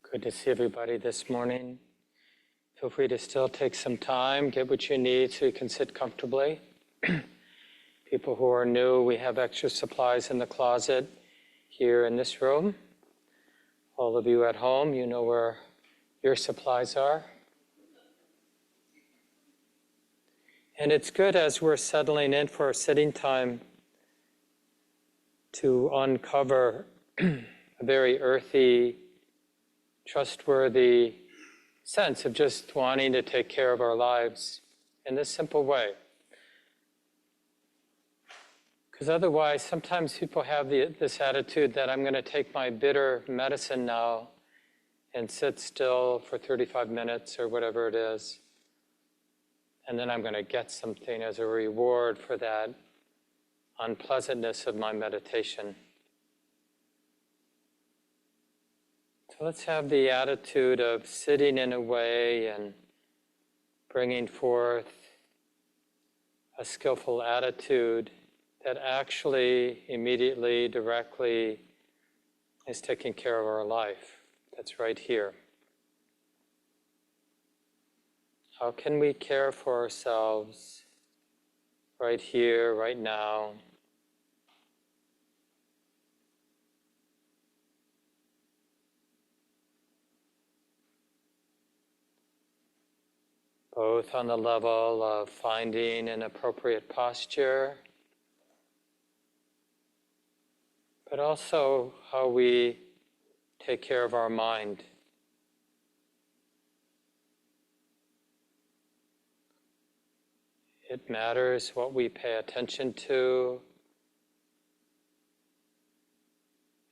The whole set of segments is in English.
Good to see everybody this morning. Feel free to still take some time, get what you need so you can sit comfortably. People who are new, we have extra supplies in the closet here in this room. All of you at home, you know where your supplies are. And it's good as we're settling in for our sitting time to uncover a very earthy, trustworthy sense of just wanting to take care of our lives in this simple way. Because otherwise, sometimes people have this attitude that I'm going to take my bitter medicine now and sit still for 35 minutes or whatever it is, and then I'm going to get something as a reward for that unpleasantness of my meditation. So let's have the attitude of sitting in a way and bringing forth a skillful attitude that actually, immediately, directly is taking care of our life. That's right here. How can we care for ourselves right here, right now? Both on the level of finding an appropriate posture, but also how we take care of our mind. It matters what we pay attention to.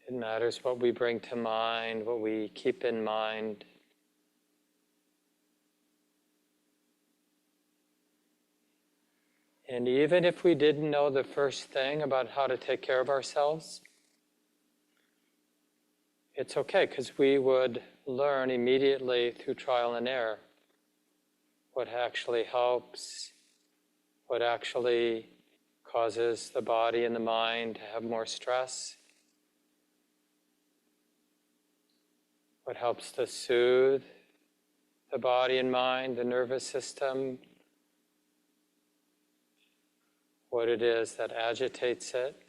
It matters what we bring to mind, what we keep in mind. And even if we didn't know the first thing about how to take care of ourselves, it's okay, because we would learn immediately through trial and error what actually helps, what actually causes the body and the mind to have more stress, what helps to soothe the body and mind, the nervous system, what it is that agitates it.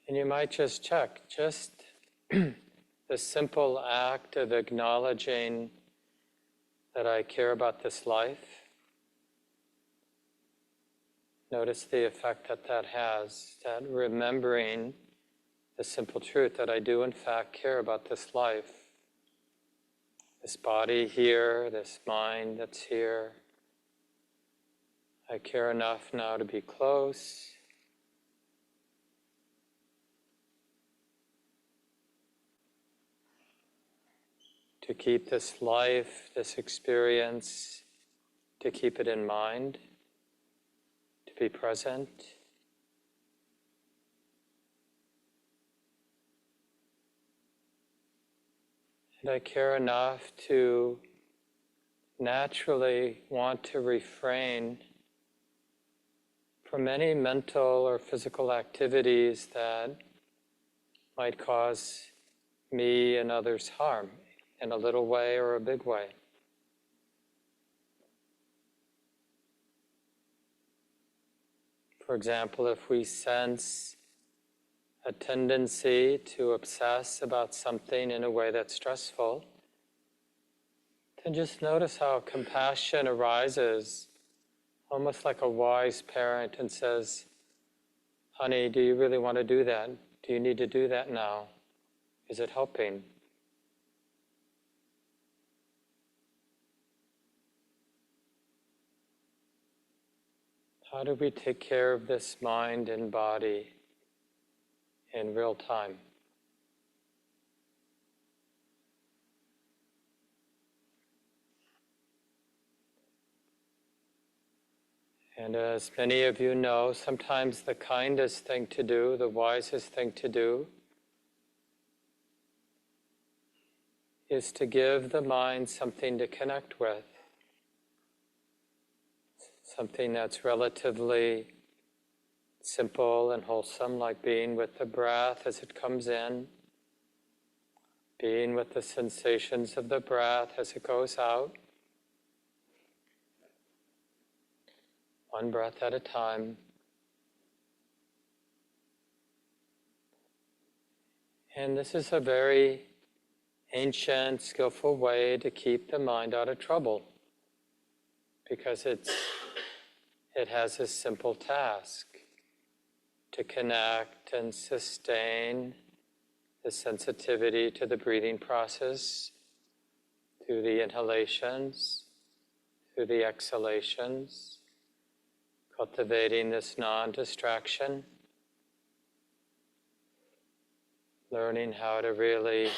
And you might just check, just the simple act of acknowledging that I care about this life. Notice the effect that that has, that remembering the simple truth that I do in fact care about this life. This body here, this mind that's here. I care enough now to be close. To keep this life, this experience, to keep it in mind, to be present. And I care enough to naturally want to refrain from any mental or physical activities that might cause me and others harm in a little way or a big way. For example, if we sense a tendency to obsess about something in a way that's stressful, then just notice how compassion arises, almost like a wise parent, and says, honey, do you really want to do that? Do you need to do that now? Is it helping? How do we take care of this mind and body in real time? And as many of you know, sometimes the kindest thing to do, the wisest thing to do, is to give the mind something to connect with. Something that's relatively simple and wholesome, like being with the breath as it comes in, being with the sensations of the breath as it goes out, one breath at a time. And this is a very ancient, skillful way to keep the mind out of trouble, because it has a simple task to connect and sustain the sensitivity to the breathing process through the inhalations, through the exhalations, cultivating this non-distraction, learning how to really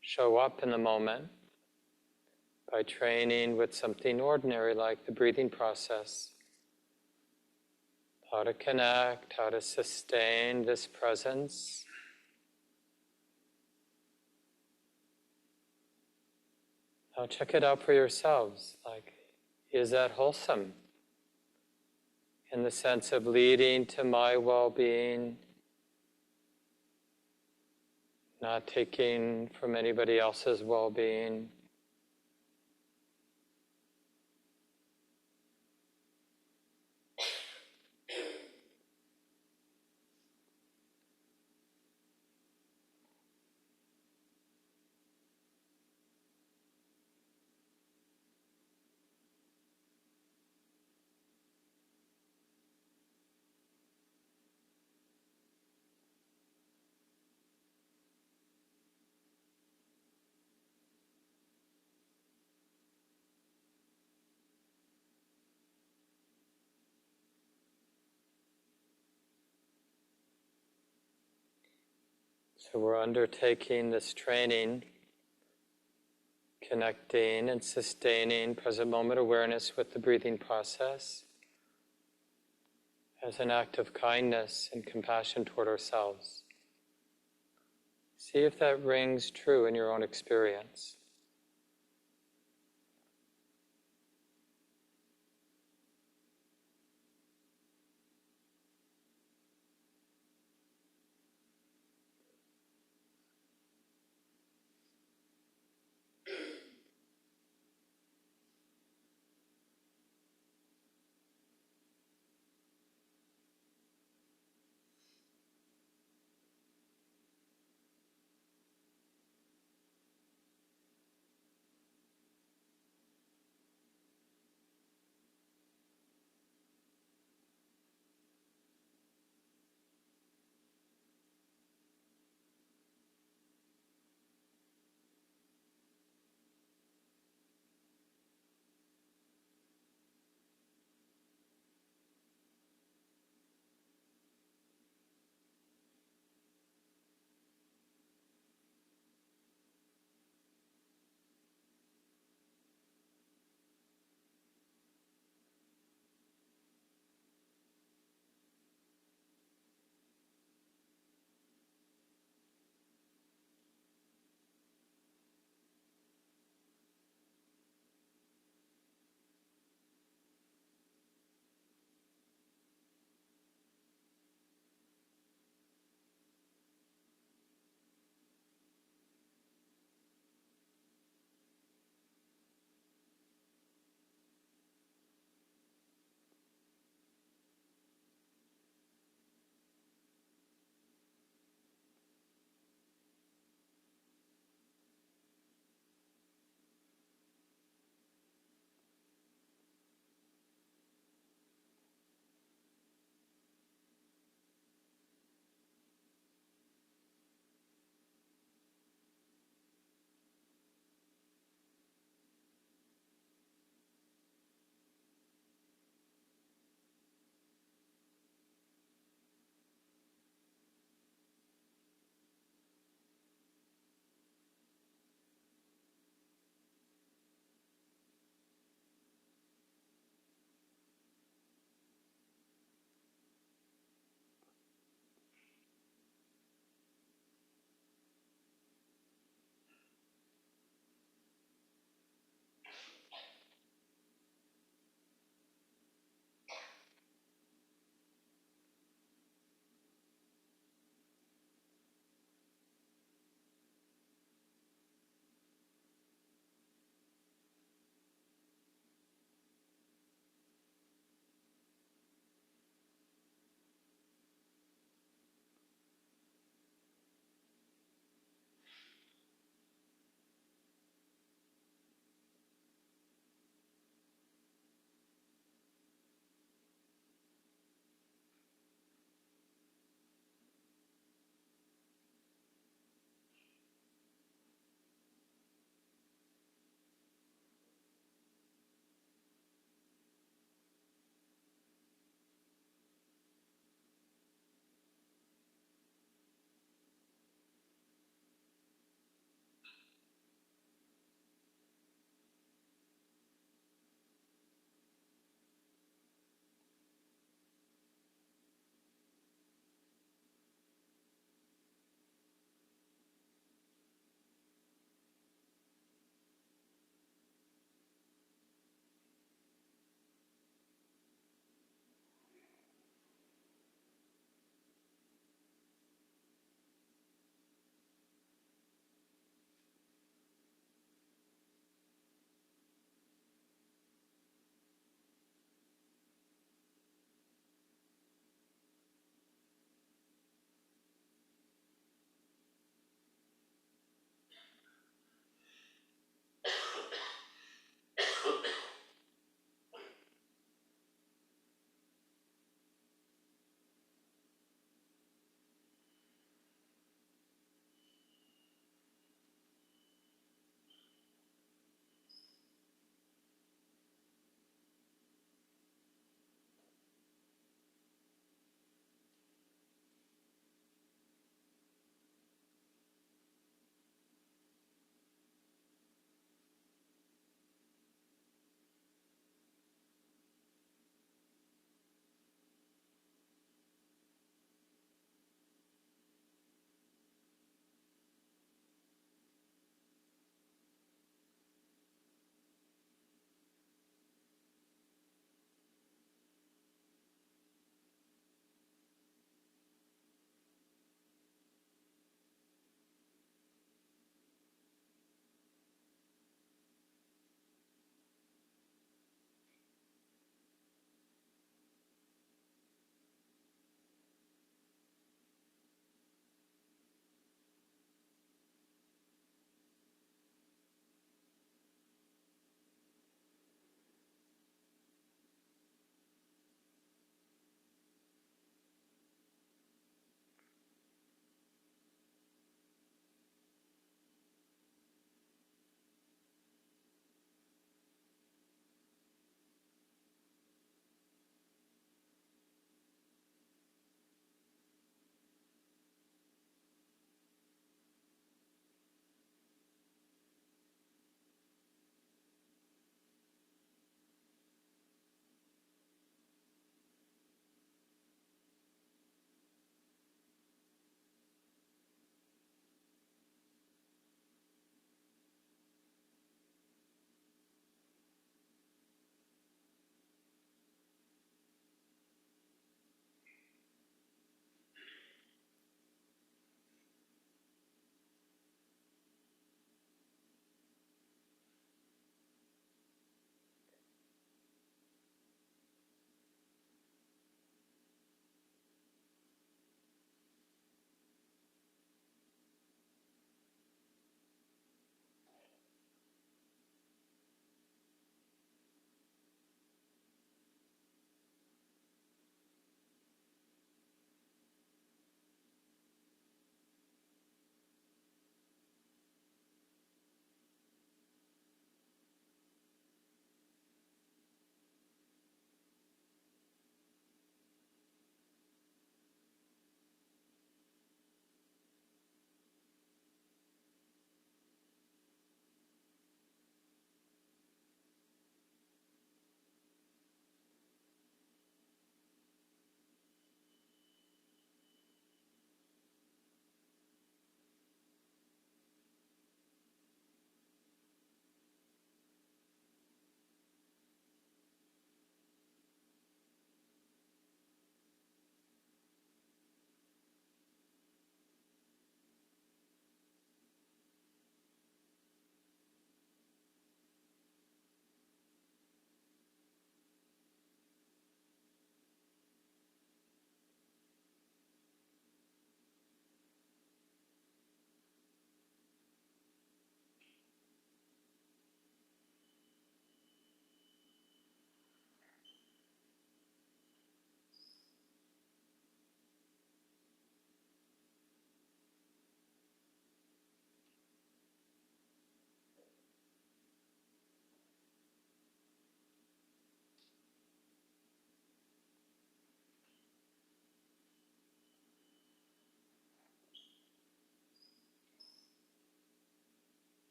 show up in the moment by training with something ordinary like the breathing process. How to connect, how to sustain this presence. Now check it out for yourselves. Like, is that wholesome? In the sense of leading to my well-being, not taking from anybody else's well-being. So we're undertaking this training, connecting and sustaining present moment awareness with the breathing process as an act of kindness and compassion toward ourselves. See if that rings true in your own experience.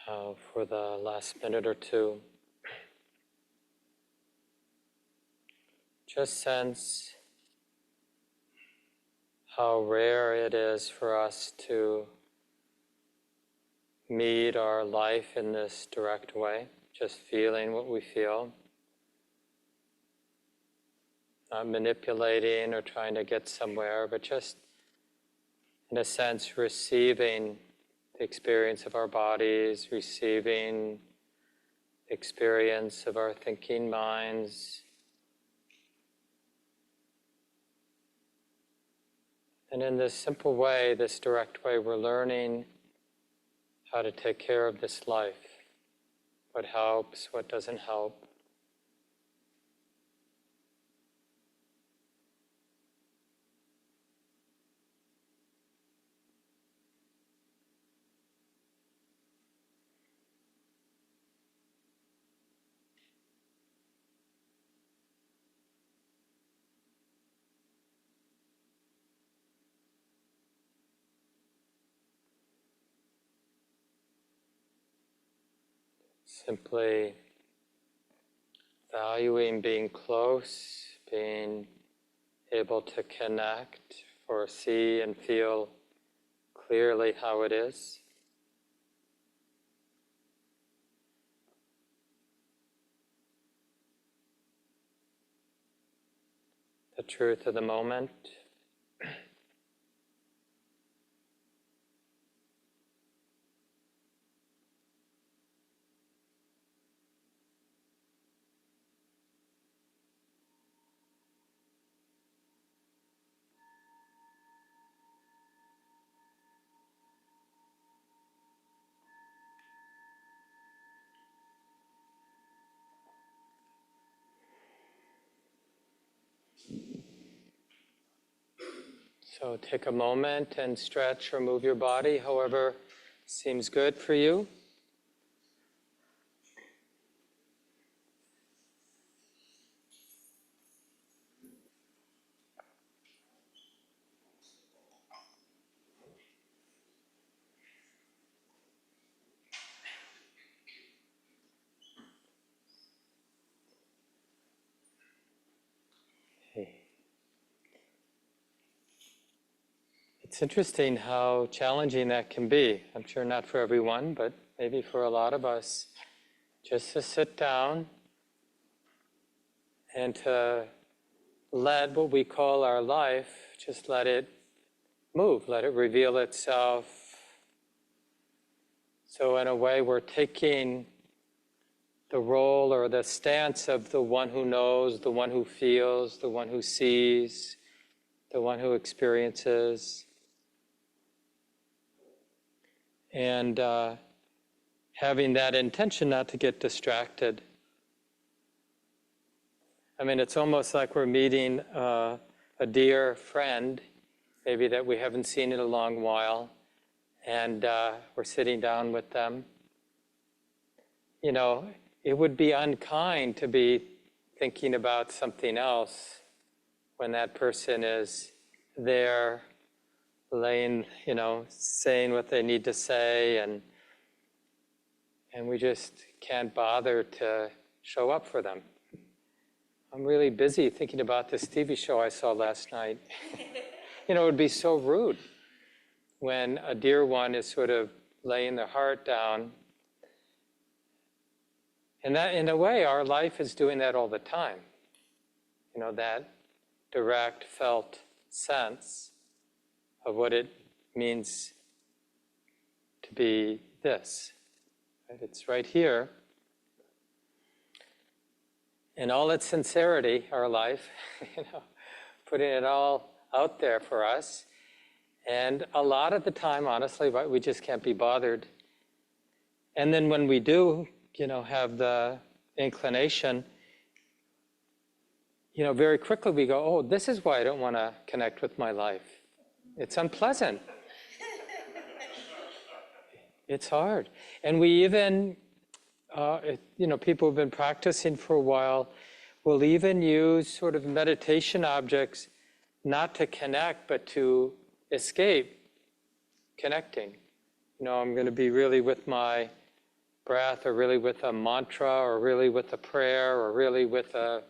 for the last minute or two. Just sense how rare it is for us to meet our life in this direct way, just feeling what we feel, not manipulating or trying to get somewhere, but just, in a sense, receiving the experience of our bodies, receiving the experience of our thinking minds. And in this simple way, this direct way, we're learning how to take care of this life, what helps, what doesn't help. Simply valuing being close, being able to connect or see and feel clearly how it is. The truth of the moment. So take a moment and stretch or move your body however seems good for you. It's interesting how challenging that can be. I'm sure not for everyone, but maybe for a lot of us. Just to sit down and to let what we call our life, just let it move, let it reveal itself. So in a way, we're taking the role or the stance of the one who knows, the one who feels, the one who sees, the one who experiences. And having that intention not to get distracted. I mean, it's almost like we're meeting a dear friend, maybe that we haven't seen in a long while, and we're sitting down with them. You know, it would be unkind to be thinking about something else when that person is there, laying, saying what they need to say, and we just can't bother to show up for them. I'm really busy thinking about this TV show I saw last night. It would be so rude when a dear one is sort of laying their heart down. And that, in a way, our life is doing that all the time. That direct, felt sense of what it means to be this. Right? It's right here. In all its sincerity, our life, putting it all out there for us. And a lot of the time, honestly, we just can't be bothered. And then when we do, have the inclination, very quickly we go, oh, this is why I don't want to connect with my life. It's unpleasant. It's hard. And we even, people who've been practicing for a while will even use sort of meditation objects not to connect, but to escape connecting. I'm going to be really with my breath, or really with a mantra, or really with a prayer, or really with a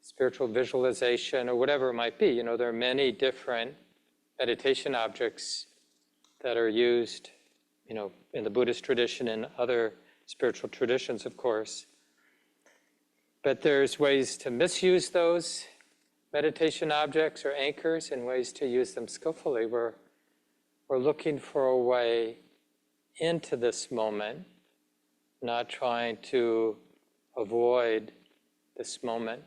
spiritual visualization, or whatever it might be. There are many different meditation objects that are used, in the Buddhist tradition and other spiritual traditions, of course. But there's ways to misuse those meditation objects or anchors and ways to use them skillfully. We're looking for a way into this moment, not trying to avoid this moment.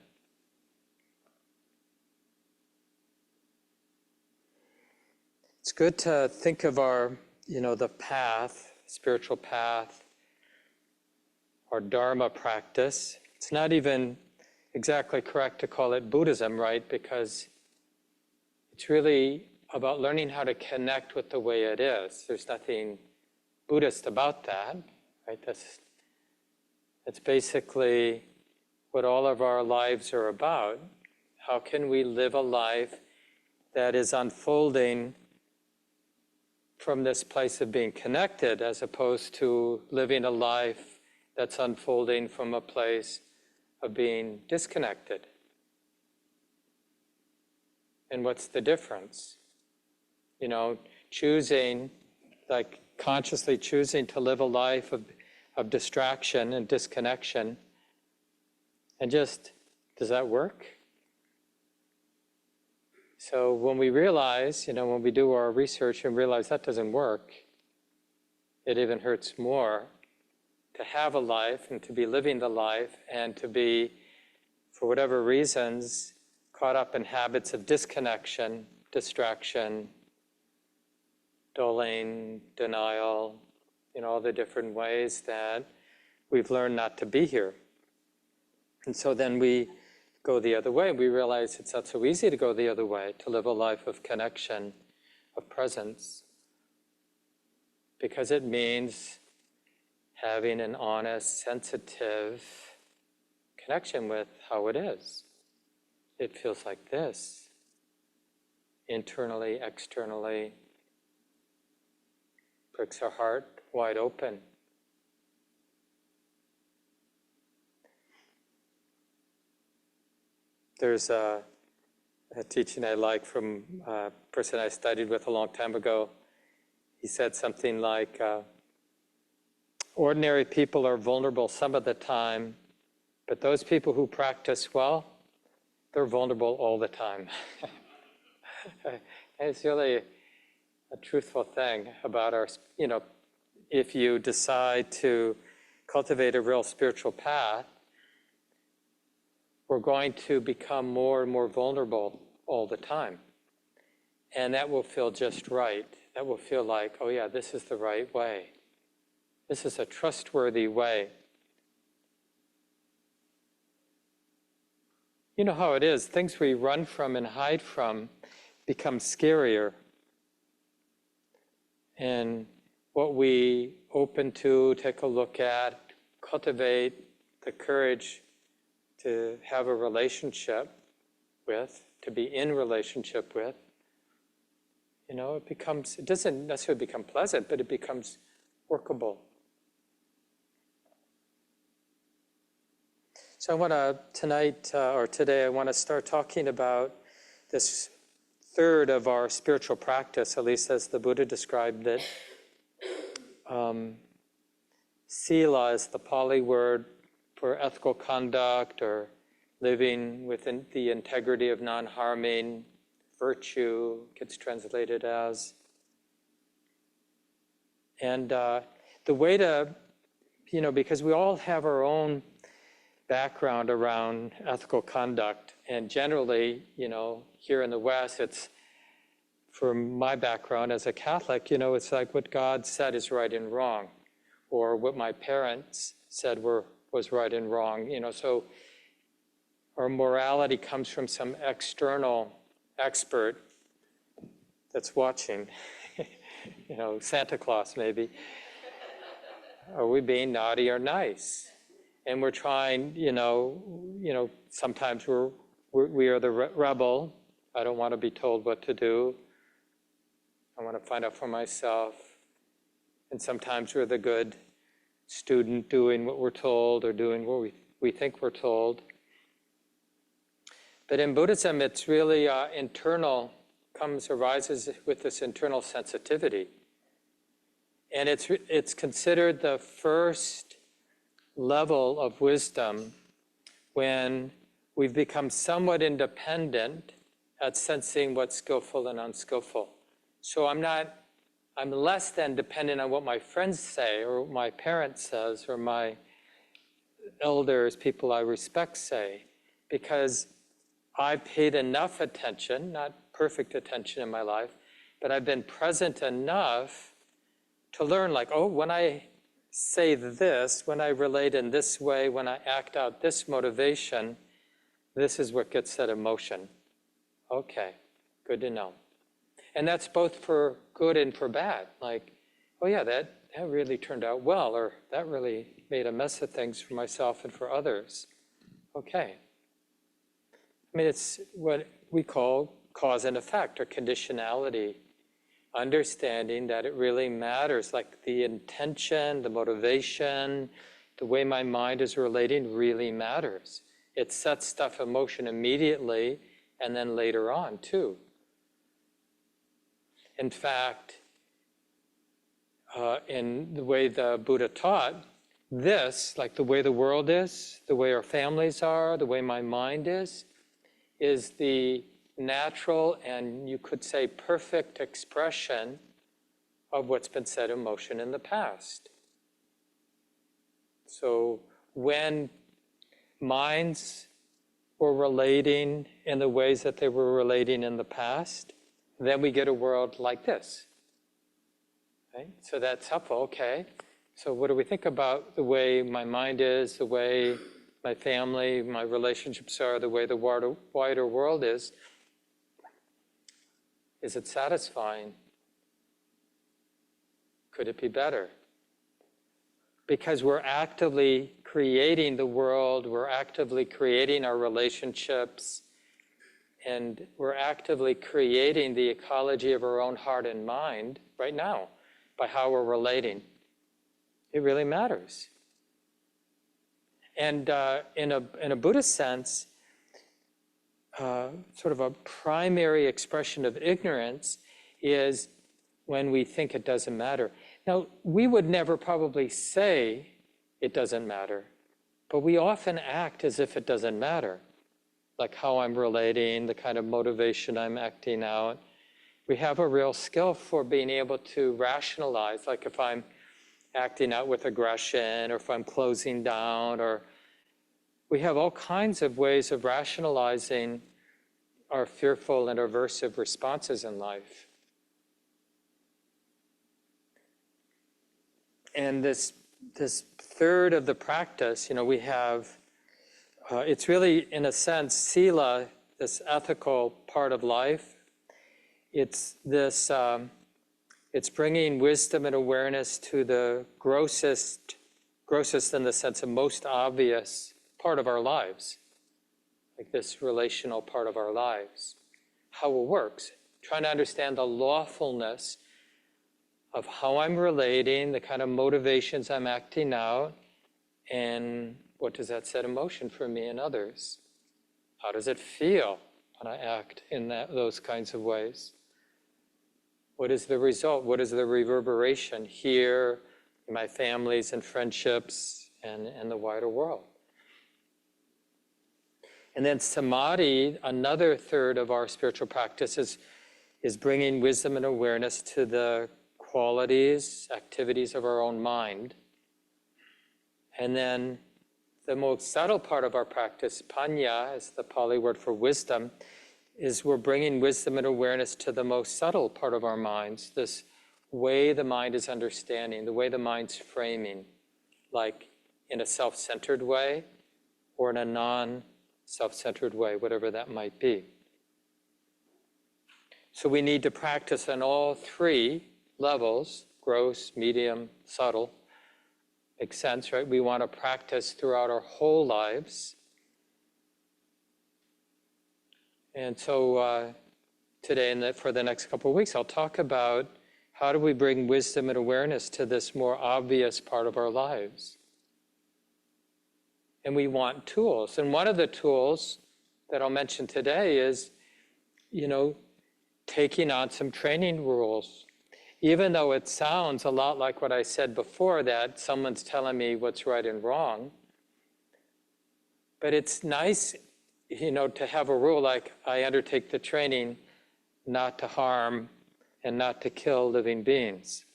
It's good to think of our, the path, spiritual path, our dharma practice. It's not even exactly correct to call it Buddhism, right? Because it's really about learning how to connect with the way it is. There's nothing Buddhist about that, right? That's basically what all of our lives are about. How can we live a life that is unfolding from this place of being connected, as opposed to living a life that's unfolding from a place of being disconnected? And what's the difference? Choosing, like consciously choosing to live a life of distraction and disconnection, and just, does that work? So when we realize, when we do our research and realize that doesn't work, it even hurts more to have a life and to be living the life and to be, for whatever reasons, caught up in habits of disconnection, distraction, dulling, denial, all the different ways that we've learned not to be here. And so then we go the other way. We realize it's not so easy to go the other way, to live a life of connection, of presence, because it means having an honest, sensitive connection with how it is. It feels like this, internally, externally, breaks our heart wide open. There's a teaching I like from a person I studied with a long time ago. He said something like, ordinary people are vulnerable some of the time, but those people who practice well, they're vulnerable all the time. And it's really a truthful thing about our, if you decide to cultivate a real spiritual path, we're going to become more and more vulnerable all the time. And that will feel just right. That will feel like, oh yeah, this is the right way. This is a trustworthy way. You know how it is, things we run from and hide from become scarier. And what we open to, take a look at, cultivate the courage to have a relationship with, to be in relationship with, it doesn't necessarily become pleasant, but it becomes workable. So I want to, today, I want to start talking about this third of our spiritual practice, at least as the Buddha described it. Sila is the Pali word for ethical conduct or living within the integrity of non-harming. Virtue gets translated as. And the way to, because we all have our own background around ethical conduct, and generally, here in the West, it's, from my background as a Catholic, it's like what God said is right and wrong, or what my parents said was right and wrong. So our morality comes from some external expert that's watching, Santa Claus maybe. Are we being naughty or nice? And we're trying, sometimes we are the rebel. I don't want to be told what to do. I want to find out for myself. And sometimes we're the good student doing what we're told or doing what we think we're told. But in Buddhism, it's really internal, arises with this internal sensitivity. And it's considered the first level of wisdom when we've become somewhat independent at sensing what's skillful and unskillful. So I'm less than dependent on what my friends say or what my parents says or my elders, people I respect say, because I've paid enough attention, not perfect attention in my life, but I've been present enough to learn, like, oh, when I say this, when I relate in this way, when I act out this motivation, this is what gets set in motion. Okay, good to know. And that's both for good and for bad. Like, oh yeah, that really turned out well, or that really made a mess of things for myself and for others. Okay. I mean, it's what we call cause and effect or conditionality. Understanding that it really matters, like the intention, the motivation, the way my mind is relating really matters. It sets stuff in motion immediately and then later on too. In fact, in the way the Buddha taught, this, like the way the world is, the way our families are, the way my mind is the natural and you could say perfect expression of what's been set in motion in the past. So when minds were relating in the ways that they were relating in the past, then we get a world like this. Right? So that's helpful, okay. So what do we think about the way my mind is, the way my family, my relationships are, the way the wider world is? Is it satisfying? Could it be better? Because we're actively creating the world, we're actively creating our relationships, and we're actively creating the ecology of our own heart and mind right now by how we're relating. It really matters. And in a Buddhist sense, sort of a primary expression of ignorance is when we think it doesn't matter. Now, we would never probably say it doesn't matter, but we often act as if it doesn't matter, like how I'm relating, the kind of motivation I'm acting out. We have a real skill for being able to rationalize, like if I'm acting out with aggression or if I'm closing down, or we have all kinds of ways of rationalizing our fearful and aversive responses in life. And this third of the practice, we have, it's really, in a sense, sila, this ethical part of life. It's this, it's bringing wisdom and awareness to the grossest in the sense of most obvious part of our lives, like this relational part of our lives, how it works, trying to understand the lawfulness of how I'm relating, the kind of motivations I'm acting out, and what does that set in motion for me and others? How does it feel when I act in those kinds of ways? What is the result? What is the reverberation here in my families and friendships and the wider world? And then samadhi, another third of our spiritual practice, is bringing wisdom and awareness to the qualities, activities of our own mind. And then the most subtle part of our practice, panya, is the Pali word for wisdom, is we're bringing wisdom and awareness to the most subtle part of our minds, this way the mind is understanding, the way the mind's framing, like in a self-centered way or in a non-self-centered way, whatever that might be. So we need to practice on all three levels, gross, medium, subtle. Makes sense, right? We want to practice throughout our whole lives. And so today and for the next couple of weeks, I'll talk about How do we bring wisdom and awareness to this more obvious part of our lives? And we want tools. And one of the tools that I'll mention today is, taking on some training rules. Even though it sounds a lot like what I said before, that someone's telling me what's right and wrong, but it's nice, to have a rule like, I undertake the training not to harm and not to kill living beings.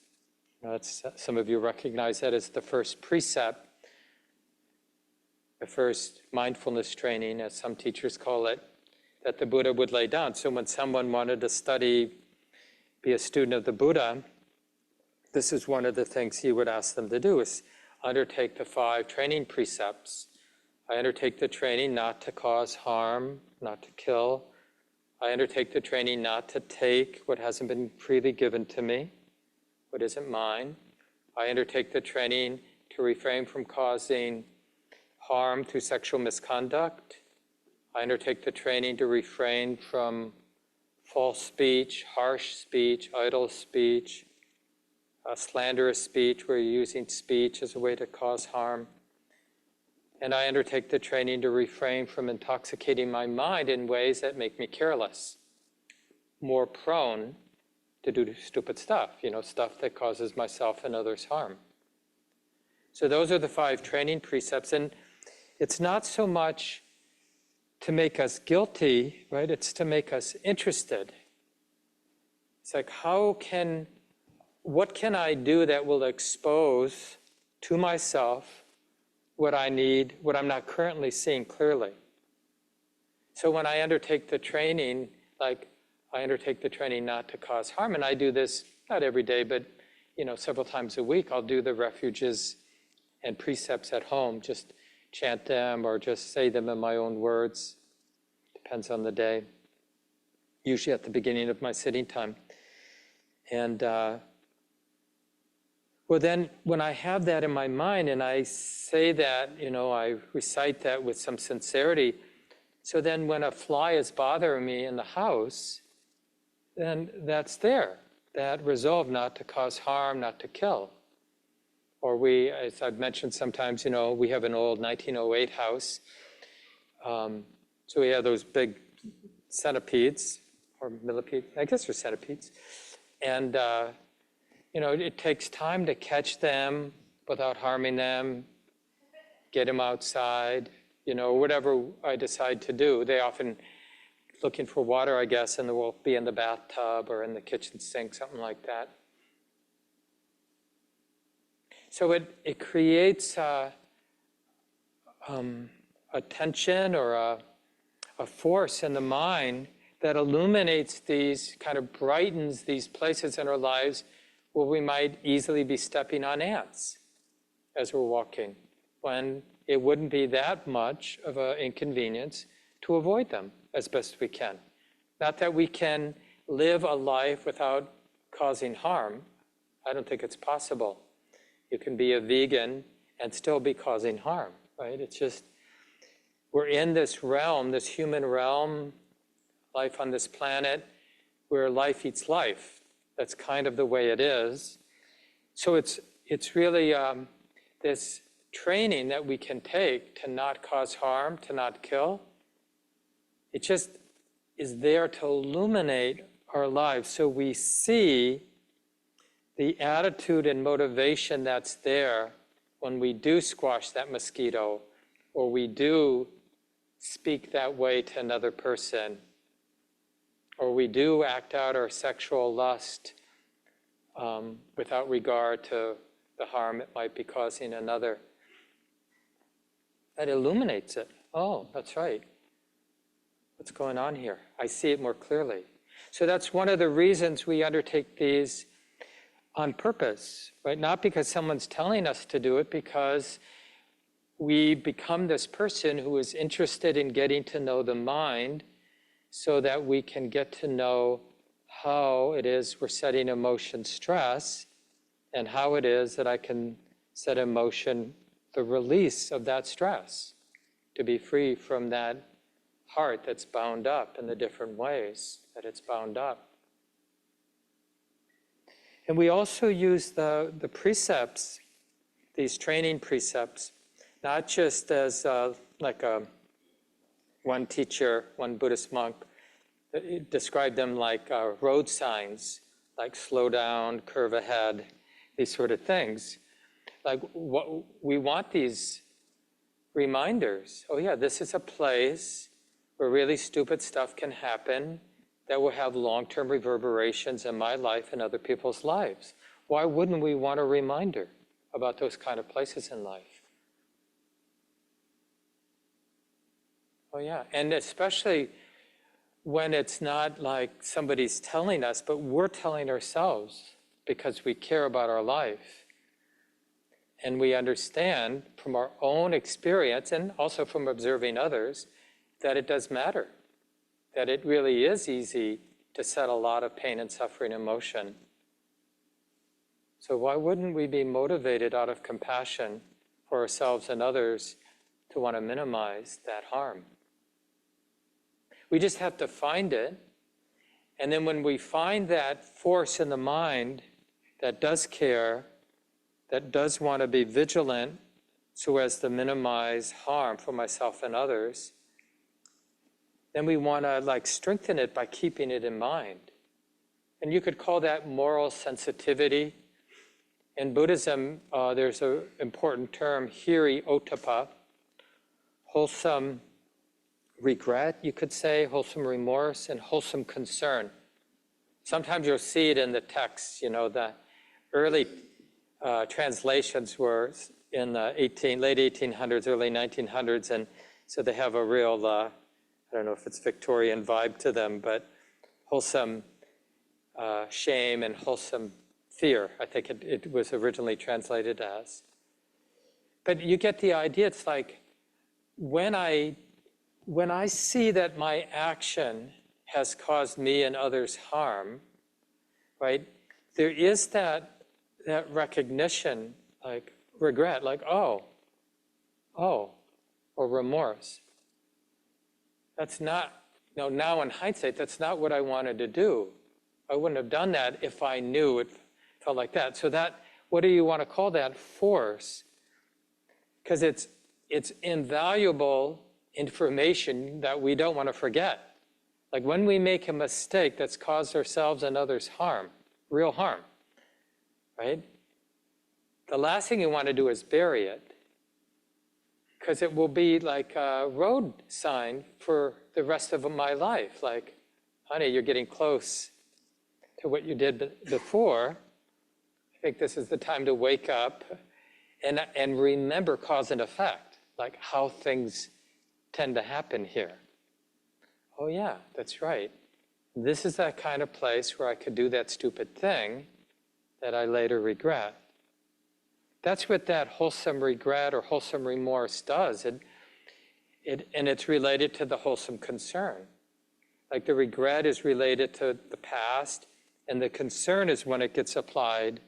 Some of you recognize that as the first precept, the first mindfulness training, as some teachers call it, that the Buddha would lay down. So when someone wanted to be a student of the Buddha, this is one of the things he would ask them to do, is undertake the 5 training precepts. I undertake the training not to cause harm, not to kill. I undertake the training not to take what hasn't been freely given to me, what isn't mine. I undertake the training to refrain from causing harm through sexual misconduct. I undertake the training to refrain from false speech, harsh speech, idle speech, slanderous speech, where you're using speech as a way to cause harm. And I undertake the training to refrain from intoxicating my mind in ways that make me careless, more prone to do stupid stuff, stuff that causes myself and others harm. So those are the 5 training precepts. And it's not so much to make us guilty, right? It's to make us interested. It's like, what can I do that will expose to myself what I need, what I'm not currently seeing clearly? So when I undertake the training, like I undertake the training not to cause harm, and I do this not every day, but several times a week, I'll do the refuges and precepts at home, just chant them or just say them in my own words. Depends on the day. Usually at the beginning of my sitting time. And well, then when I have that in my mind and I say that, I recite that with some sincerity. So then when a fly is bothering me in the house, then that's there. That resolve not to cause harm, not to kill. Or as I've mentioned sometimes, we have an old 1908 house. So we have those big centipedes, or millipedes, I guess they're centipedes. And it takes time to catch them without harming them, get them outside, whatever I decide to do. They often looking for water, I guess, and they will be in the bathtub or in the kitchen sink, something like that. So it creates a tension or a force in the mind that illuminates these, kind of brightens these places in our lives where we might easily be stepping on ants as we're walking, when it wouldn't be that much of an inconvenience to avoid them as best we can. Not that we can live a life without causing harm. I don't think it's possible. You can be a vegan and still be causing harm, right? It's just, we're in this realm, this human realm, life on this planet, where life eats life. That's kind of the way it is. So it's really this training that we can take to not cause harm, to not kill. It just is there to illuminate our lives so we see the attitude and motivation that's there when we do squash that mosquito, or we do speak that way to another person, or we do act out our sexual lust without regard to the harm it might be causing another. That illuminates it. Oh, that's right. What's going on here? I see it more clearly. So that's one of the reasons we undertake these on purpose, right? Not because someone's telling us to do it, because we become this person who is interested in getting to know the mind so that we can get to know how it is we're setting in motion stress, and how it is that I can set in motion the release of that stress, to be free from that heart that's bound up in the different ways that it's bound up. And we also use the precepts, these training precepts, not just as one teacher, one Buddhist monk, described them like road signs, like slow down, curve ahead, these sort of things. Like we want these reminders. Oh yeah, this is a place where really stupid stuff can happen that will have long-term reverberations in my life and other people's lives. Why wouldn't we want a reminder about those kind of places in life? Oh yeah, and especially when it's not like somebody's telling us, but we're telling ourselves because we care about our life. And we understand from our own experience and also from observing others that it does matter, that it really is easy to set a lot of pain and suffering in motion. So why wouldn't we be motivated out of compassion for ourselves and others to want to minimize that harm? We just have to find it. And then when we find that force in the mind that does care, that does want to be vigilant so as to minimize harm for myself and others, then we want to strengthen it by keeping it in mind. And you could call that moral sensitivity. In Buddhism, there's an important term, hiri ottappa, wholesome regret, you could say, wholesome remorse, and wholesome concern. Sometimes you'll see it in the text, the early translations were in the late 1800s, early 1900s, and so they have a real, I don't know if it's Victorian vibe to them, but wholesome shame and wholesome fear, I think it was originally translated as. But you get the idea, it's like when I see that my action has caused me and others harm, right, there is that recognition, like regret, like, oh, or remorse. That's not, now in hindsight, that's not what I wanted to do. I wouldn't have done that if I knew it felt like that. So that, what do you want to call that? Force. Because it's invaluable information that we don't want to forget. Like when we make a mistake that's caused ourselves and others harm, real harm, right? The last thing you want to do is bury it, because it will be like a road sign for the rest of my life. Like, honey, you're getting close to what you did before. I think this is the time to wake up and remember cause and effect, like how things tend to happen here. Oh yeah, that's right. This is that kind of place where I could do that stupid thing that I later regret. That's what that wholesome regret or wholesome remorse does. And it's related to the wholesome concern. Like the regret is related to the past, and the concern is when it gets applied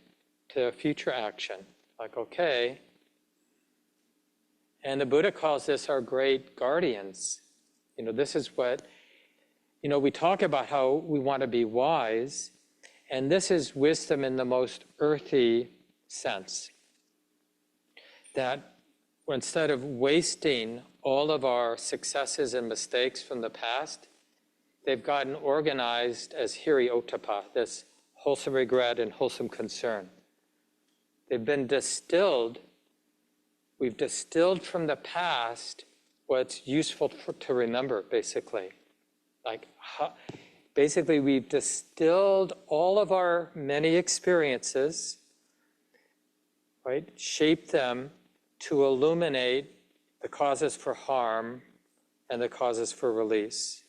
to future action. Like, okay. And the Buddha calls this our great guardians. This is what, we talk about how we want to be wise, and this is wisdom in the most earthy sense. That instead of wasting all of our successes and mistakes from the past, they've gotten organized as hiri ottappa, this wholesome regret and wholesome concern. They've been distilled. We've distilled from the past what's useful to remember, basically. Basically, we've distilled all of our many experiences, right? Shaped them to illuminate the causes for harm and the causes for release,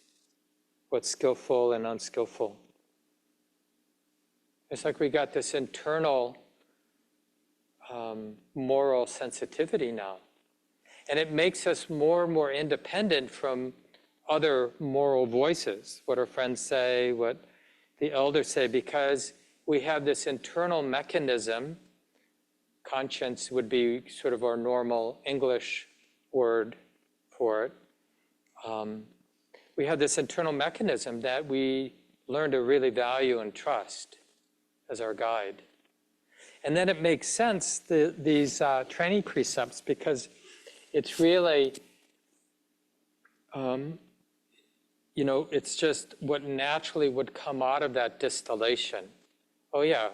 what's skillful and unskillful. It's like we got this internal moral sensitivity now. And it makes us more and more independent from other moral voices, what our friends say, what the elders say, because we have this internal mechanism. Conscience would be sort of our normal English word for it. We have this internal mechanism that we learn to really value and trust. as our guide. And then it makes sense, these training precepts, because it's really, it's just what naturally would come out of that distillation. Oh yeah,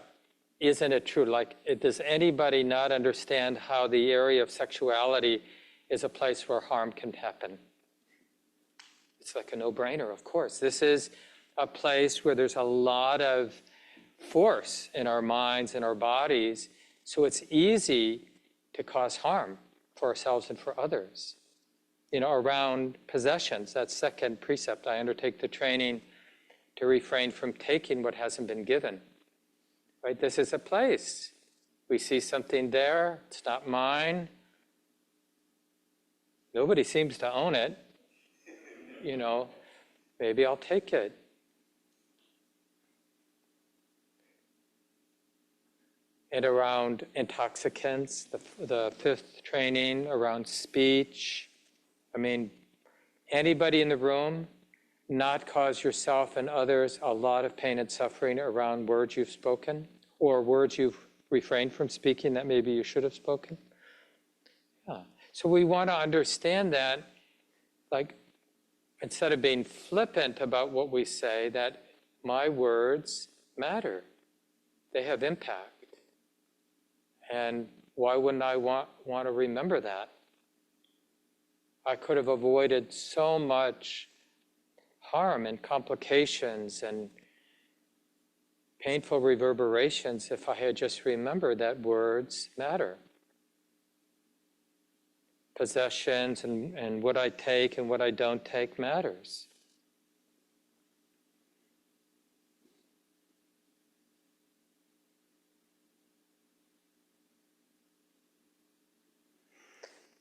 isn't it true? Like, does anybody not understand how the area of sexuality is a place where harm can happen? It's like a no-brainer, of course. This is a place where there's a lot of force in our minds and our bodies, so it's easy to cause harm for ourselves and for others. Around possessions, that second precept, I undertake the training to refrain from taking what hasn't been given. Right? This is a place. We see something there, it's not mine. Nobody seems to own it. Maybe I'll take it. And around intoxicants, the fifth training, around speech. Anybody in the room, not cause yourself and others a lot of pain and suffering around words you've spoken or words you've refrained from speaking that maybe you should have spoken. Yeah. So we want to understand that, like, instead of being flippant about what we say, that my words matter. They have impact. And why wouldn't I want to remember that? I could have avoided so much harm and complications and painful reverberations if I had just remembered that words matter. Possessions and what I take and what I don't take matters.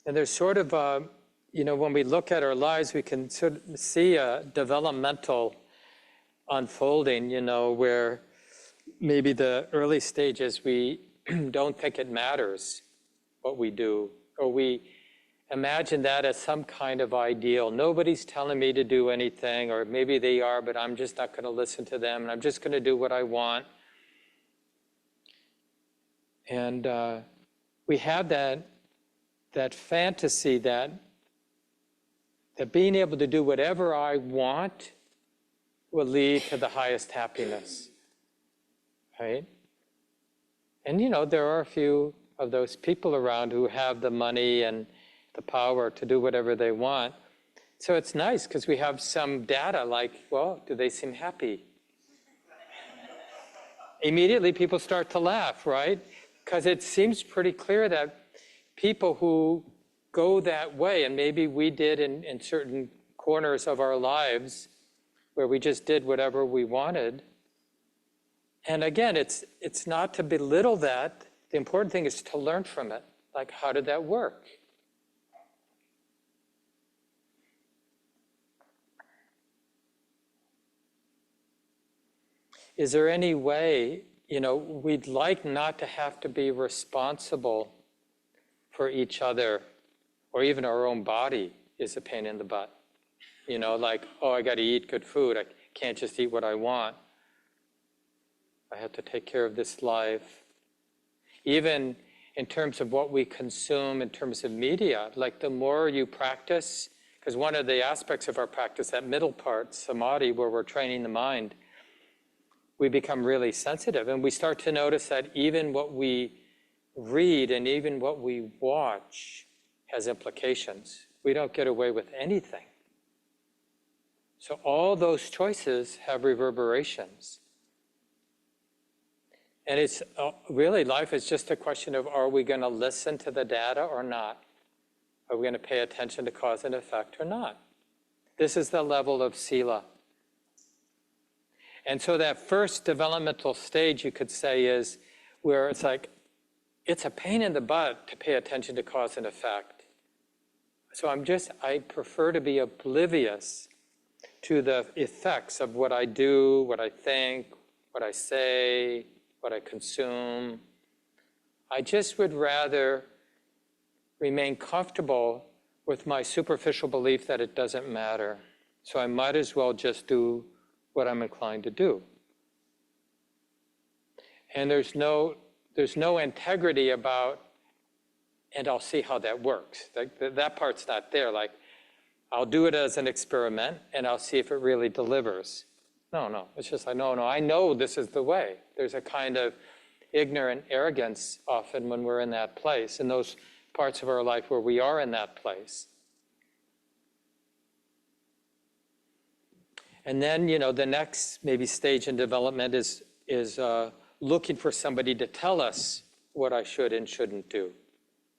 And there's sort of when we look at our lives, we can sort of see a developmental unfolding, where maybe the early stages we don't think it matters what we do, or we imagine that as some kind of ideal. Nobody's telling me to do anything, or maybe they are, but I'm just not going to listen to them, and I'm just going to do what I want. And we have that fantasy that being able to do whatever I want will lead to the highest happiness, right? And there are a few of those people around who have the money and the power to do whatever they want. So it's nice because we have some data like, well, do they seem happy? Immediately people start to laugh, right? Because it seems pretty clear that people who go that way, and maybe we did in certain corners of our lives where we just did whatever we wanted. And again, it's not to belittle that. The important thing is to learn from it. Like, how did that work? Is there any way, we'd like not to have to be responsible for each other, or even our own body is a pain in the butt. Like, oh, I got to eat good food. I can't just eat what I want. I have to take care of this life. Even in terms of what we consume, in terms of media, like the more you practice, because one of the aspects of our practice, that middle part, samadhi, where we're training the mind, we become really sensitive, and we start to notice that even what we read and even what we watch has implications. We don't get away with anything. So all those choices have reverberations. And it's really, life is just a question of, are we going to listen to the data or not? Are we going to pay attention to cause and effect or not? This is the level of sila. And so that first developmental stage, you could say, is where it's like, it's a pain in the butt to pay attention to cause and effect. So I prefer to be oblivious to the effects of what I do, what I think, what I say, what I consume. I just would rather remain comfortable with my superficial belief that it doesn't matter. So I might as well just do what I'm inclined to do. And there's no integrity about, and I'll see how that works. That part's not there. Like, I'll do it as an experiment, and I'll see if it really delivers. No. It's just like, no, I know this is the way. There's a kind of ignorant arrogance often when we're in that place, in those parts of our life where we are in that place. And then, the next maybe stage in development is looking for somebody to tell us what I should and shouldn't do,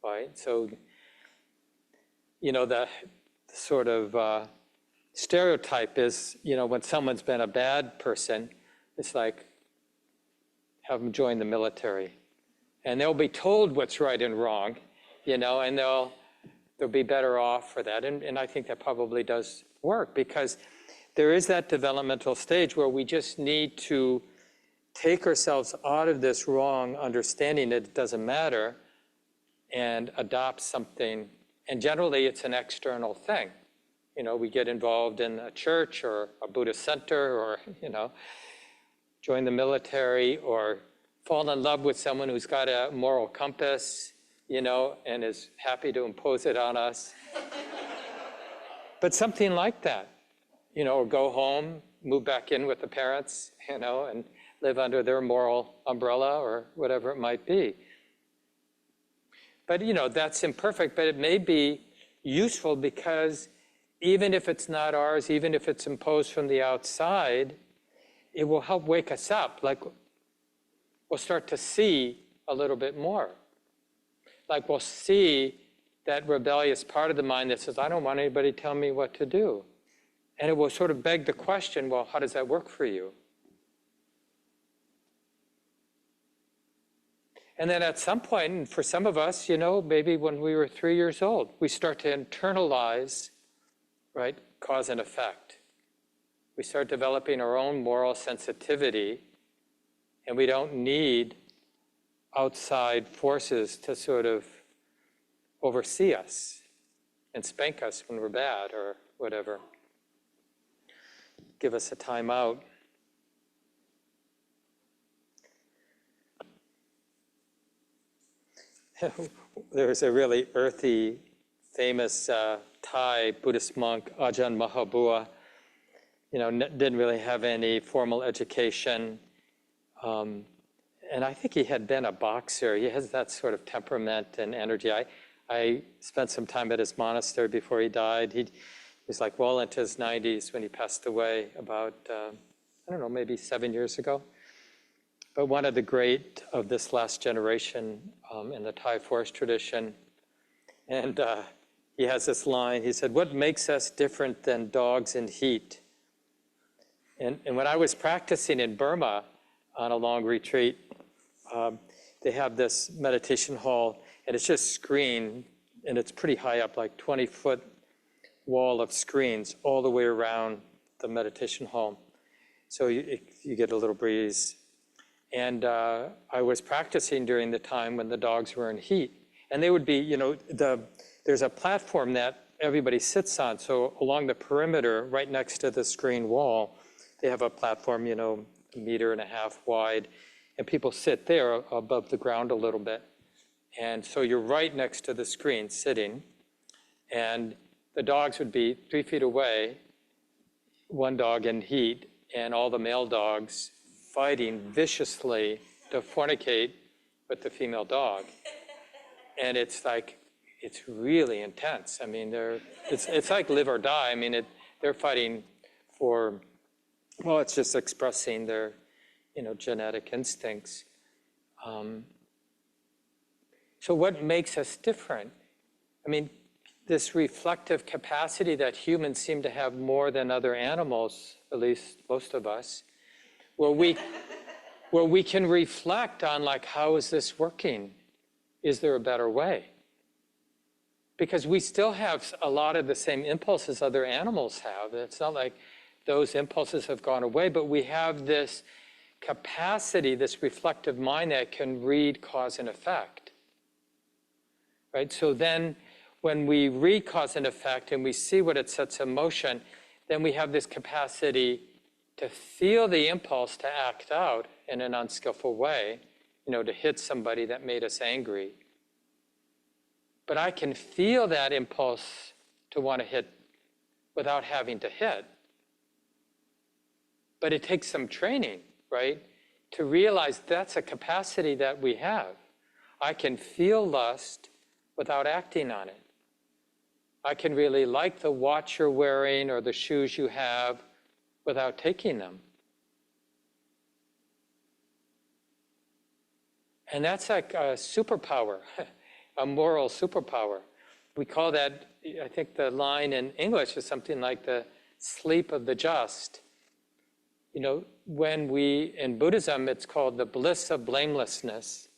right? So, the sort of stereotype is, when someone's been a bad person, it's like, have them join the military. And they'll be told what's right and wrong, and they'll be better off for that. And I think that probably does work, because there is that developmental stage where we just need to take ourselves out of this wrong understanding that it doesn't matter and adopt something. And generally, it's an external thing. We get involved in a church or a Buddhist center, or, join the military, or fall in love with someone who's got a moral compass, and is happy to impose it on us. But something like that, or go home, move back in with the parents, and live under their moral umbrella or whatever it might be. But, that's imperfect, but it may be useful, because even if it's not ours, even if it's imposed from the outside, it will help wake us up. Like, we'll start to see a little bit more. Like, we'll see that rebellious part of the mind that says, I don't want anybody to tell me what to do. And it will sort of beg the question, well, how does that work for you? And then at some point, and for some of us, maybe when we were 3 years old, we start to internalize, right, cause and effect. We start developing our own moral sensitivity, and we don't need outside forces to sort of oversee us and spank us when we're bad or whatever. Give us a time out. There's a really earthy, famous Thai Buddhist monk, Ajahn Mahabua. Didn't really have any formal education. And I think he had been a boxer. He has that sort of temperament and energy. I spent some time at his monastery before he died. He was like well into his 90s when he passed away about, maybe 7 years ago. But one of the great of this last generation in the Thai forest tradition. And he has this line. He said, what makes us different than dogs in heat? And when I was practicing in Burma on a long retreat, they have this meditation hall, and it's just screened, and it's pretty high up, like 20-foot wall of screens all the way around the meditation hall. So you get a little breeze. And I was practicing during the time when the dogs were in heat. And they would be, there's a platform that everybody sits on. So along the perimeter, right next to the screen wall, they have a platform, 1.5 meters wide. And people sit there above the ground a little bit. And so you're right next to the screen sitting. And the dogs would be 3 feet away, one dog in heat, and all the male dogs fighting viciously to fornicate with the female dog. And it's like, it's really intense. I mean, it's like live or die. I mean, they're fighting for, well, it's just expressing their, genetic instincts. So what makes us different? I mean, this reflective capacity that humans seem to have more than other animals, at least most of us, where we can reflect on, like, how is this working? Is there a better way? Because we still have a lot of the same impulses other animals have. It's not like those impulses have gone away, but we have this capacity, this reflective mind that can read cause and effect. Right? So then when we read cause and effect and we see what it sets in motion, then we have this capacity to feel the impulse to act out in an unskillful way, to hit somebody that made us angry. But I can feel that impulse to want to hit without having to hit. But it takes some training, right? To realize that's a capacity that we have. I can feel lust without acting on it. I can really like the watch you're wearing or the shoes you have without taking them. And that's like a superpower, a moral superpower. We call that, I think the line in English is something like the sleep of the just. When in Buddhism, it's called the bliss of blamelessness,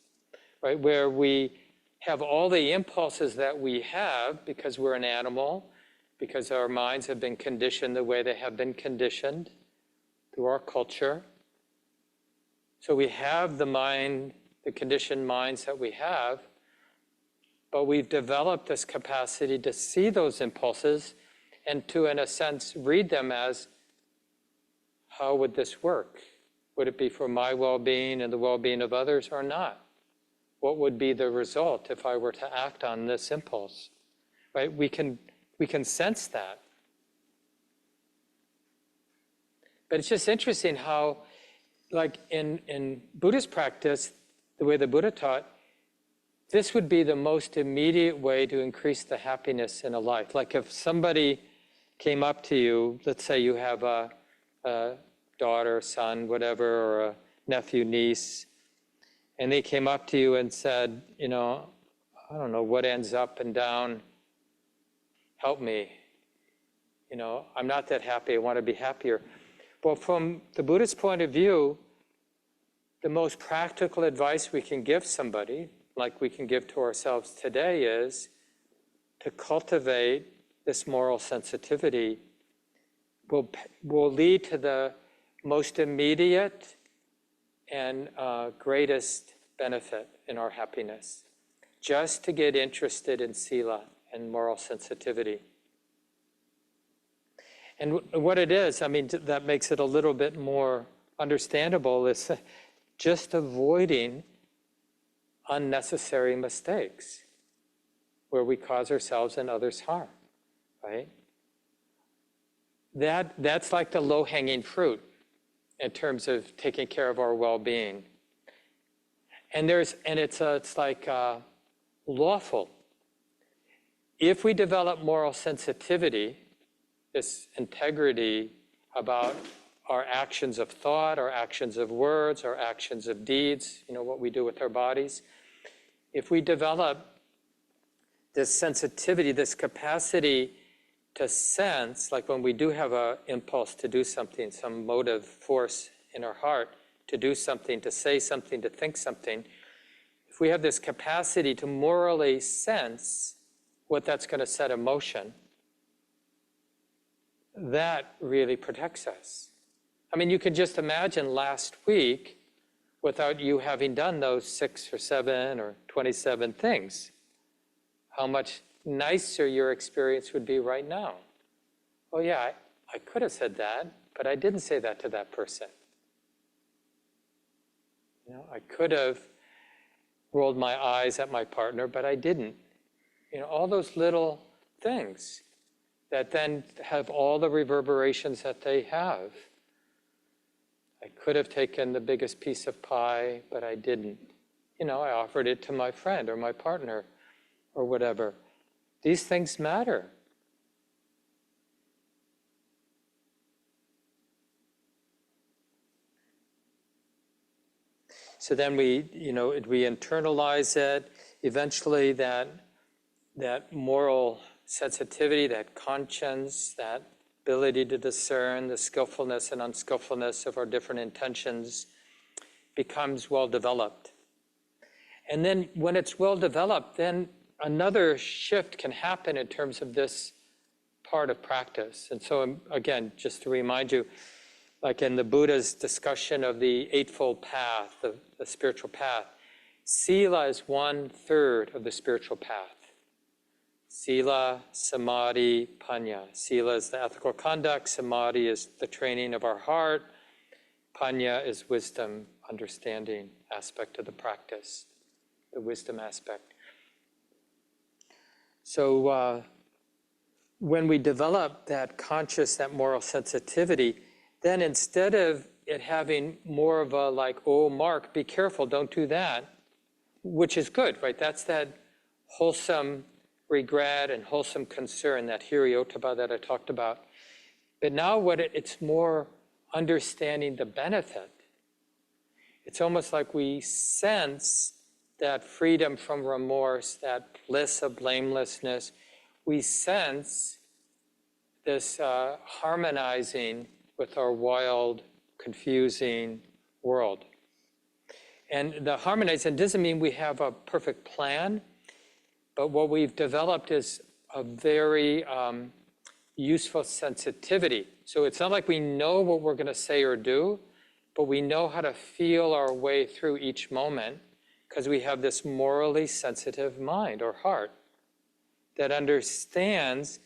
right? Where we have all the impulses that we have because we're an animal, because our minds have been conditioned the way they have been conditioned through our culture. So we have the mind, the conditioned minds that we have, but we've developed this capacity to see those impulses and to, in a sense, read them as, how would this work? Would it be for my well-being and the well-being of others or not? What would be the result if I were to act on this impulse? Right? We can sense that. But it's just interesting how, like in Buddhist practice, the way the Buddha taught, this would be the most immediate way to increase the happiness in a life. Like if somebody came up to you, let's say you have a daughter, son, whatever, or a nephew, niece, and they came up to you and said, I don't know what ends up and down, help me. I'm not that happy, I want to be happier. Well, from the Buddhist point of view, the most practical advice we can give somebody, like we can give to ourselves today, is to cultivate this moral sensitivity will lead to the most immediate and greatest benefit in our happiness. Just to get interested in sila and moral sensitivity. And what it is, that makes it a little bit more understandable, is just avoiding unnecessary mistakes where we cause ourselves and others harm, right? That's like the low-hanging fruit in terms of taking care of our well-being. And it's like lawful. If we develop moral sensitivity, this integrity about our actions of thought, our actions of words, our actions of deeds, what we do with our bodies, if we develop this sensitivity, this capacity to sense, like when we do have an impulse to do something, some motive force in our heart to do something, to say something, to think something, if we have this capacity to morally sense what that's going to set in motion, that really protects us. You can just imagine last week without you having done those 6 or 7 or 27 things, how much nicer your experience would be right now. Oh yeah, I could have said that, but I didn't say that to that person. I could have rolled my eyes at my partner, but I didn't. All those little things that then have all the reverberations that they have. I could have taken the biggest piece of pie, but I didn't. I offered it to my friend or my partner or whatever. These things matter. So then we internalize it. Eventually that moral sensitivity, that conscience, that ability to discern the skillfulness and unskillfulness of our different intentions becomes well developed. And then when it's well developed, then another shift can happen in terms of this part of practice. And so again, just to remind you, like in the Buddha's discussion of the Eightfold Path, the spiritual path, sila is 1/3 of the spiritual path. Sila, samadhi, panya. Sila is the ethical conduct, samadhi is the training of our heart, panya is wisdom, understanding aspect of the practice, the wisdom aspect. So when we develop that conscious, that moral sensitivity, then instead of it having more of a like, oh, Mark, be careful, don't do that, which is good, right? That's that wholesome regret and wholesome concern, that hiriyottapa that I talked about. But now it's more understanding the benefit. It's almost like we sense that freedom from remorse, that bliss of blamelessness. We sense this harmonizing with our wild, confusing world. And the harmonizing doesn't mean we have a perfect plan, but what we've developed is a very useful sensitivity. So it's not like we know what we're going to say or do, but we know how to feel our way through each moment because we have this morally sensitive mind or heart that understands,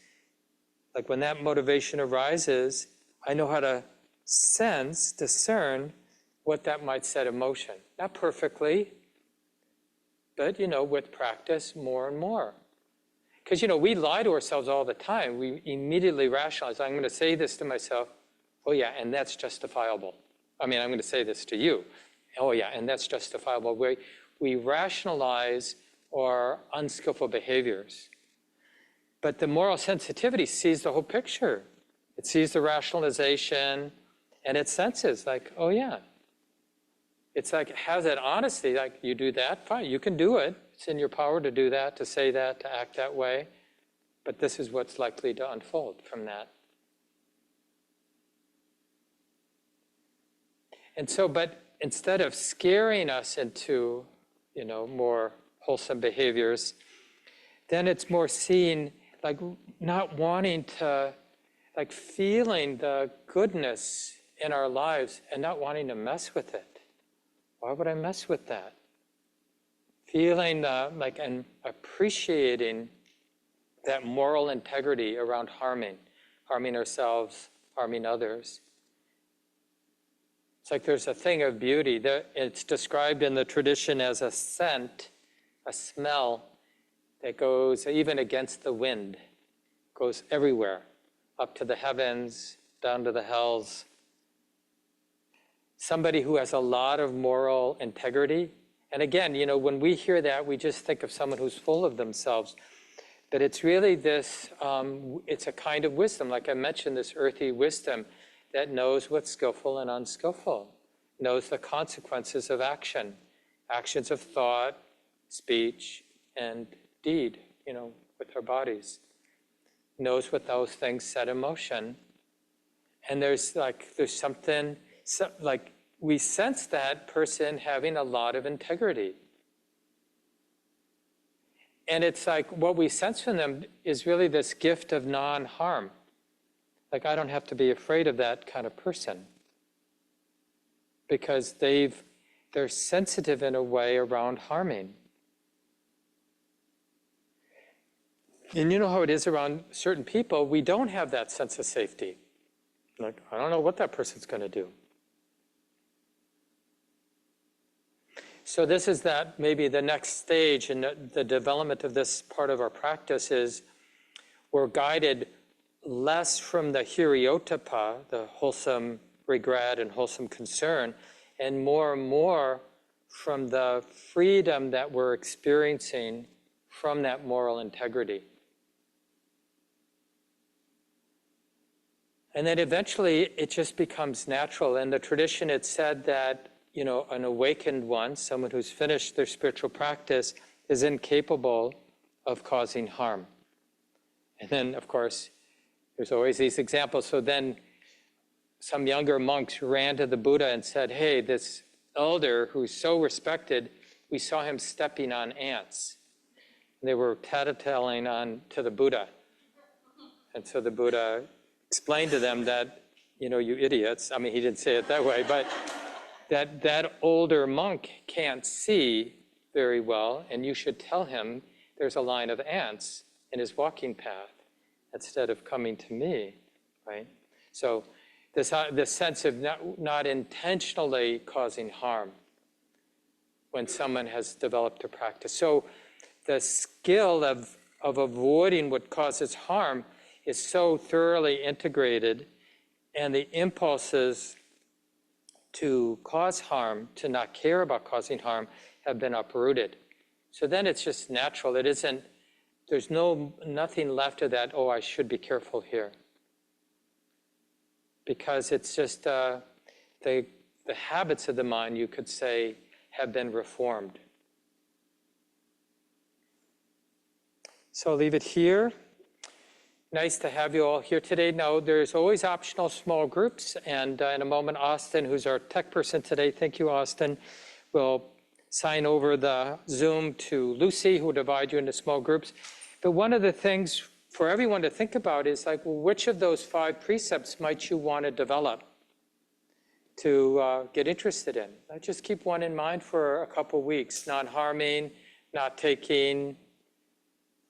like when that motivation arises, I know how to sense, discern what that might set in motion. Not perfectly, but, with practice, more and more. Because, we lie to ourselves all the time. We immediately rationalize, I'm going to say this to myself. Oh, yeah, and that's justifiable. I'm going to say this to you. Oh, yeah, and that's justifiable. We rationalize our unskillful behaviors. But the moral sensitivity sees the whole picture. It sees the rationalization, and it senses, like, oh, yeah. It's like it has that honesty, like, you do that, fine, you can do it. It's in your power to do that, to say that, to act that way. But this is what's likely to unfold from that. And so, but instead of scaring us into, more wholesome behaviors, then it's more seeing, like, not wanting to, like, feeling the goodness in our lives and not wanting to mess with it. Why would I mess with that? Feeling and appreciating that moral integrity around harming ourselves, harming others. It's like there's a thing of beauty. It's described in the tradition as a scent, a smell that goes even against the wind, goes everywhere, up to the heavens, down to the hells. Somebody who has a lot of moral integrity. And again, when we hear that, we just think of someone who's full of themselves. But it's really this, it's a kind of wisdom, like I mentioned, this earthy wisdom that knows what's skillful and unskillful, knows the consequences of action, actions of thought, speech, and deed, with our bodies. Knows what those things set in motion. And there's something, like we sense that person having a lot of integrity. And it's like what we sense from them is really this gift of non-harm. Like, I don't have to be afraid of that kind of person because they're sensitive in a way around harming. And you know how it is around certain people, we don't have that sense of safety. Like, I don't know what that person's going to do. So this is that maybe the next stage in the development of this part of our practice is we're guided less from the hiriyottapa, the wholesome regret and wholesome concern, and more from the freedom that we're experiencing from that moral integrity. And then eventually it just becomes natural. In the tradition, it's said that, an awakened one, someone who's finished their spiritual practice, is incapable of causing harm. And then, of course, there's always these examples. So then some younger monks ran to the Buddha and said, hey, this elder who's so respected, we saw him stepping on ants. And they were tattling on to the Buddha. And so the Buddha explained to them that, you idiots, he didn't say it that way, but that older monk can't see very well, and you should tell him there's a line of ants in his walking path instead of coming to me, right? So this sense of not intentionally causing harm when someone has developed a practice. So the skill of avoiding what causes harm is so thoroughly integrated, and the impulses to cause harm, to not care about causing harm, have been uprooted. So then it's just natural. It isn't, there's nothing left of that, oh, I should be careful here. Because it's just the habits of the mind, you could say, have been reformed. So I'll leave it here. Nice to have you all here today. Now, there's always optional small groups, and in a moment, Austin, who's our tech person today, thank you, Austin, will sign over the Zoom to Lucy, who will divide you into small groups. But one of the things for everyone to think about is like, well, which of those 5 precepts might you want to develop to get interested in? Just keep one in mind for a couple weeks. Non-harming, not taking,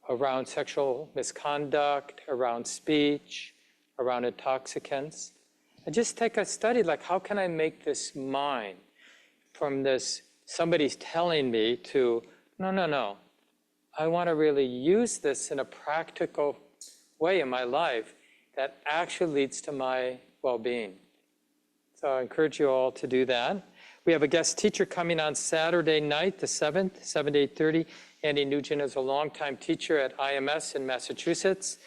around sexual misconduct, around speech, around intoxicants. And just take a study, like, how can I make this mine from this, somebody's telling me, to, no. I want to really use this in a practical way in my life that actually leads to my well-being. So I encourage you all to do that. We have a guest teacher coming on Saturday night, the 7th, 7 to 8:30. Andy Nugent is a longtime teacher at IMS in Massachusetts,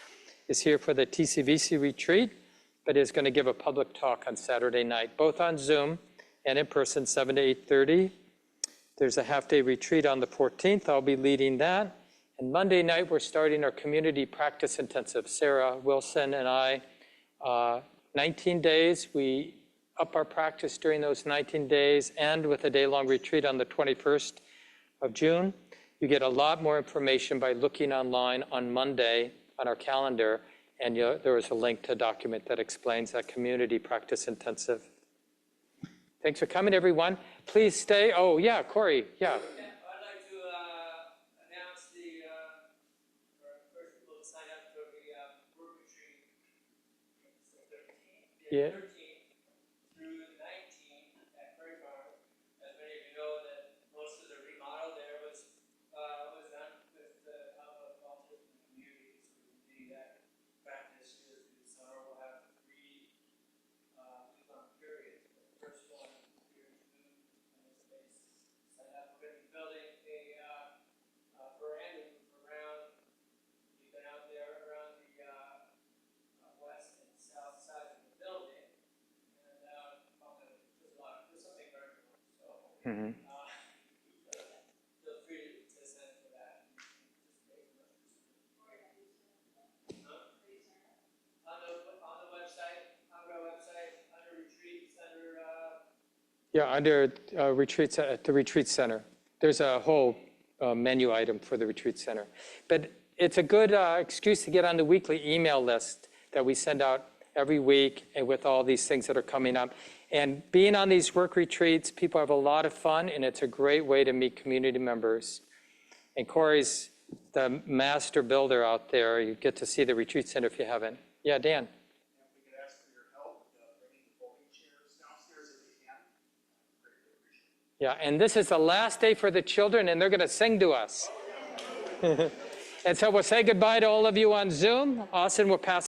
is here for the TCVC retreat, but is going to give a public talk on Saturday night, both on Zoom and in person, 7 to 8:30. There's a half-day retreat on the 14th. I'll be leading that. And Monday night, we're starting our community practice intensive. Sarah Wilson and I, 19 days. We up our practice during those 19 days, and with a day-long retreat on the 21st of June. You get a lot more information by looking online on Monday on our calendar, and there is a link to a document that explains that community practice intensive. Thanks for coming, everyone. Please stay. Oh, yeah, Corey, yeah. I'd like to announce first people to sign up for the work retreat. Yeah. 13th through the 19th at Prairie Farm. As many of you know, that most of the remodel there was done with the help of volunteers from the community. So we continue that practice here through the summer. We'll have 3 week-long periods. The first one here in June, and this space set up. We're going to be building a veranda around. We've been out there around the west and south side of the building, and there's something very cool. So. Mm-hmm. Feel free to send for that. On the website, on our website, under retreats, under. Yeah, under retreats at the retreat center. There's a whole menu item for the retreat center. But it's a good excuse to get on the weekly email list that we send out every week, and with all these things that are coming up. And being on these work retreats, people have a lot of fun, and it's a great way to meet community members. And Corey's the master builder out there. You get to see the retreat center if you haven't. Yeah, Dan. If we could ask for your help bringing the folding chairs downstairs if we can, greatly appreciate it. Yeah, and this is the last day for the children, and they're going to sing to us. And so we'll say goodbye to all of you on Zoom. Austin will pass